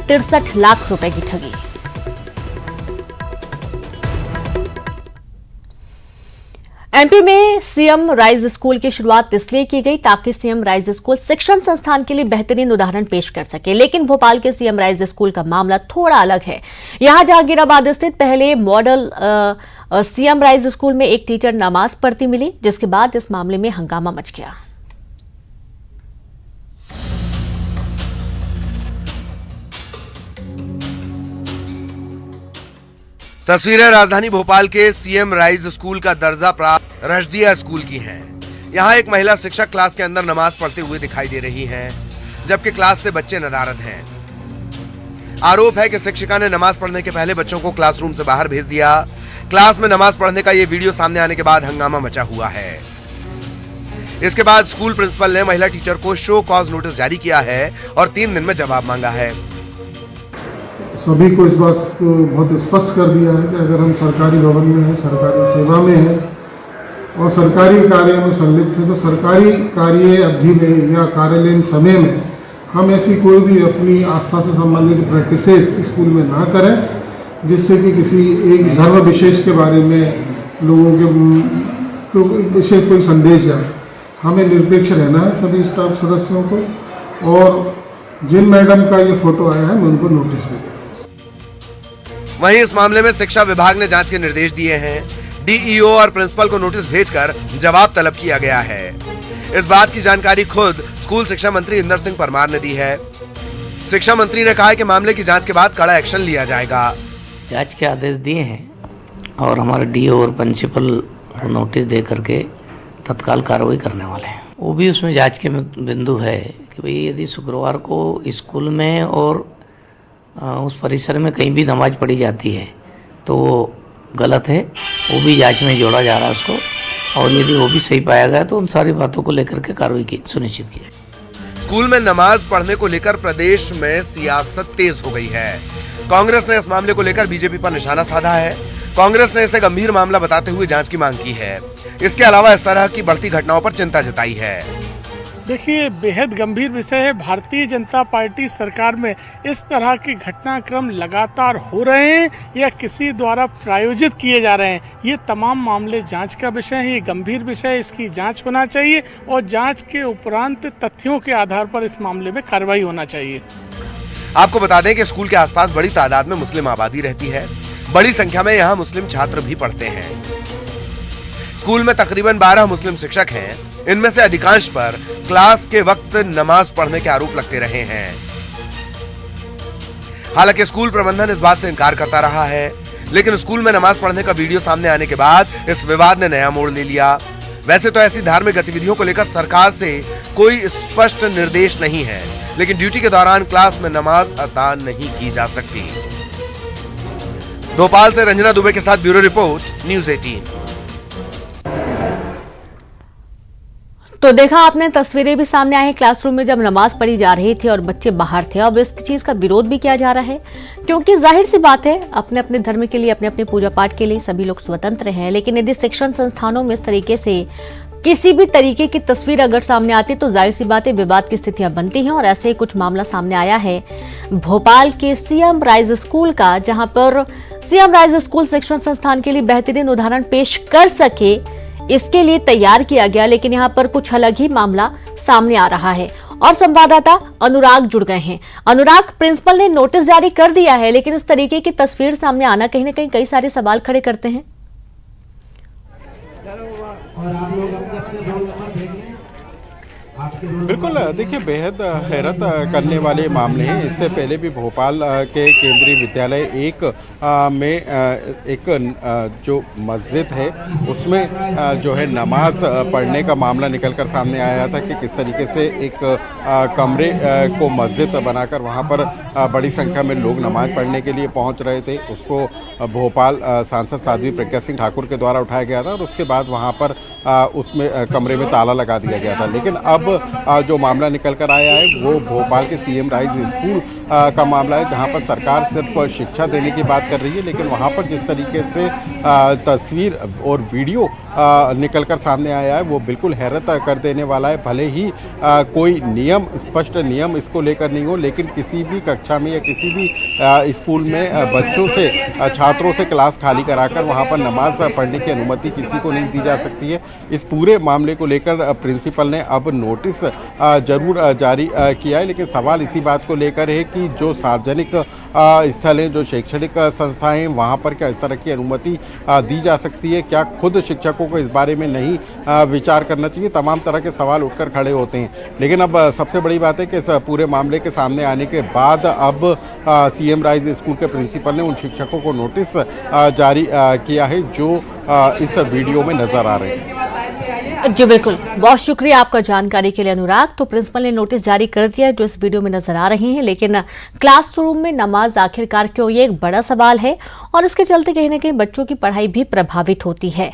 63 लाख रुपए की ठगी। एमपी में सीएम राइज स्कूल की शुरुआत इसलिए की गई ताकि सीएम राइज स्कूल शिक्षण संस्थान के लिए बेहतरीन उदाहरण पेश कर सके, लेकिन भोपाल के सीएम राइज स्कूल का मामला थोड़ा अलग है। यहां जहांगीराबाद स्थित पहले मॉडल सीएम राइज स्कूल में एक टीचर नमाज पढ़ती मिली, जिसके बाद इस मामले में हंगामा मच गया। तस्वीरें राजधानी भोपाल के सीएम राइज स्कूल का दर्जा प्राप्त रशदिया स्कूल की हैं। यहाँ एक महिला शिक्षक क्लास के अंदर नमाज पढ़ते हुए दिखाई दे रही हैं, जबकि क्लास से बच्चे नदारद हैं। आरोप है कि शिक्षिका ने नमाज पढ़ने के पहले बच्चों को क्लासरूम से बाहर भेज दिया। क्लास में नमाज पढ़ने का ये वीडियो सामने आने के बाद हंगामा मचा हुआ है। इसके बाद स्कूल प्रिंसिपल ने महिला टीचर को शो कॉज नोटिस जारी किया है और 3 दिन में जवाब मांगा है। सभी को इस बात को बहुत स्पष्ट कर दिया है कि अगर हम सरकारी भवन में हैं, सरकारी सेवा में हैं और सरकारी कार्य में संलिप्त हैं, तो सरकारी कार्य अवधि में या कार्यालयीन समय में हम ऐसी कोई भी अपनी आस्था से संबंधित प्रैक्टिसेस स्कूल में ना करें, जिससे कि किसी एक धर्म विशेष के बारे में लोगों के विशेष कोई संदेश जाए। हमें निरपेक्ष रहना है सभी स्टाफ सदस्यों को, और जिन मैडम का ये फोटो आया है मैं उनको नोटिस भी दूंगा। वहीं इस मामले में शिक्षा विभाग ने जांच के निर्देश दिए हैं। डीईओ और प्रिंसिपल को नोटिस भेजकर जवाब तलब किया गया है। इस बात की जानकारी खुद स्कूल शिक्षा मंत्री इंदर सिंह परमार ने दी है। शिक्षा मंत्री ने कहा है कि मामले की जांच के बाद कड़ा एक्शन लिया जाएगा। जांच के आदेश दिए हैं और हमारे डीईओ और प्रिंसिपल को नोटिस दे करके तत्काल कार्रवाई करने वाले हैं। वो भी उसमें जांच के बिंदु है कि भाई यदि शुक्रवार को स्कूल में और उस परिसर में कहीं भी नमाज पढ़ी जाती है तो वो गलत है। वो भी जांच में जोड़ा जा रहा है उसको, और यदि वो भी सही पाया गया तो उन सारी बातों को लेकर के कार्रवाई की सुनिश्चित की जाए। स्कूल में नमाज पढ़ने को लेकर प्रदेश में सियासत तेज हो गई है। कांग्रेस ने इस मामले को लेकर बीजेपी पर निशाना साधा है। कांग्रेस ने इसे गंभीर मामला बताते हुए जांच की मांग की है। इसके अलावा इस तरह की बढ़ती घटनाओं पर चिंता जताई है। देखिए, बेहद गंभीर विषय है। भारतीय जनता पार्टी सरकार में इस तरह के घटनाक्रम लगातार हो रहे हैं या किसी द्वारा प्रायोजित किए जा रहे हैं। ये तमाम मामले जांच का विषय है। ये गंभीर विषय है, इसकी जांच होना चाहिए और जांच के उपरांत तथ्यों के आधार पर इस मामले में कार्रवाई होना चाहिए। आपको बता दें कि स्कूल के आसपास बड़ी तादाद में मुस्लिम आबादी रहती है। बड़ी संख्या में यहाँ मुस्लिम छात्र भी पढ़ते हैं। स्कूल में तकरीबन 12 मुस्लिम शिक्षक हैं। इनमें से अधिकांश पर क्लास के वक्त नमाज पढ़ने के आरोप लगते रहे हैं। हालांकि स्कूल प्रबंधन इस बात से इनकार करता रहा है, लेकिन स्कूल में नमाज पढ़ने का वीडियो सामने आने के बाद इस विवाद ने नया मोड़ ले लिया। वैसे तो ऐसी धार्मिक गतिविधियों को लेकर सरकार से कोई स्पष्ट निर्देश नहीं है, लेकिन ड्यूटी के दौरान क्लास में नमाज अता नहीं की जा सकती। भोपाल से रंजना दुबे के साथ ब्यूरो रिपोर्ट, न्यूज़ 18। तो देखा आपने, तस्वीरें भी सामने आई हैं क्लासरूम में जब नमाज पढ़ी जा रही थी और बच्चे बाहर थे। अब इस चीज का विरोध भी किया जा रहा है, क्योंकि जाहिर सी बात है अपने अपने धर्म के लिए, अपने अपने पूजा पाठ के लिए सभी लोग स्वतंत्र हैं। लेकिन यदि शिक्षण संस्थानों में इस तरीके से किसी भी तरीके की तस्वीर अगर सामने आती तो जाहिर सी बात है विवाद की स्थितियां बनती हैं। और ऐसे ही कुछ मामला सामने आया है भोपाल के सीएम राइज स्कूल का, जहां पर सीएम राइज स्कूल शिक्षण संस्थान के लिए बेहतरीन उदाहरण पेश कर सके, इसके लिए तैयार किया गया। लेकिन यहाँ पर कुछ अलग ही मामला सामने आ रहा है और संवाददाता अनुराग जुड़ गए हैं। अनुराग, प्रिंसिपल ने नोटिस जारी कर दिया है, लेकिन इस तरीके की तस्वीर सामने आना कहीं ना कहीं कई सारे सवाल खड़े करते हैं। बिल्कुल, देखिए बेहद हैरत करने वाले मामले हैं। इससे पहले भी भोपाल के केंद्रीय विद्यालय 1 में एक जो मस्जिद है उसमें जो है नमाज पढ़ने का मामला निकलकर सामने आया था कि किस तरीके से एक कमरे को मस्जिद बनाकर वहां पर बड़ी संख्या में लोग नमाज पढ़ने के लिए पहुंच रहे थे। उसको भोपाल सांसद साध्वी प्रज्ञा सिंह ठाकुर के द्वारा उठाया गया था और उसके बाद वहां पर उसमें कमरे में ताला लगा दिया गया था। लेकिन अब जो मामला निकल कर आया है वो भोपाल के सीएम राइज स्कूल का मामला है, जहां पर सरकार सिर्फ शिक्षा देने की बात कर रही है, लेकिन वहां पर जिस तरीके से तस्वीर और वीडियो निकल कर सामने आया है वो बिल्कुल हैरत कर देने वाला है। भले ही कोई नियम, स्पष्ट नियम इसको लेकर नहीं हो, लेकिन किसी भी कक्षा में या किसी भी स्कूल में बच्चों से, छात्रों से क्लास खाली कराकर वहां पर नमाज पढ़ने की अनुमति किसी को नहीं दी जा सकती है। इस पूरे मामले को लेकर प्रिंसिपल ने अब नोटिस जरूर जारी किया है, लेकिन सवाल इसी बात को लेकर है कि जो सार्वजनिक स्थल हैं, जो शैक्षणिक संस्थाएं हैं, वहाँ पर क्या इस तरह की अनुमति दी जा सकती है? क्या खुद शिक्षकों को इस बारे में नहीं विचार करना चाहिए? तमाम तरह के सवाल उठकर खड़े होते हैं। लेकिन अब सबसे बड़ी बात है कि इस पूरे मामले के सामने आने के बाद अब सीएम राइज स्कूल के प्रिंसिपल ने उन शिक्षकों को नोटिस जारी किया है जो इस वीडियो में नजर आ रहे हैं। जी बिल्कुल, बहुत शुक्रिया आपका जानकारी के लिए अनुराग। तो प्रिंसिपल ने नोटिस जारी कर दिया जो इस वीडियो में नजर आ रहे हैं, लेकिन क्लासरूम में नमाज आखिरकार क्यों, ये एक बड़ा सवाल है और इसके चलते कहीं ना कहीं बच्चों की पढ़ाई भी प्रभावित होती है।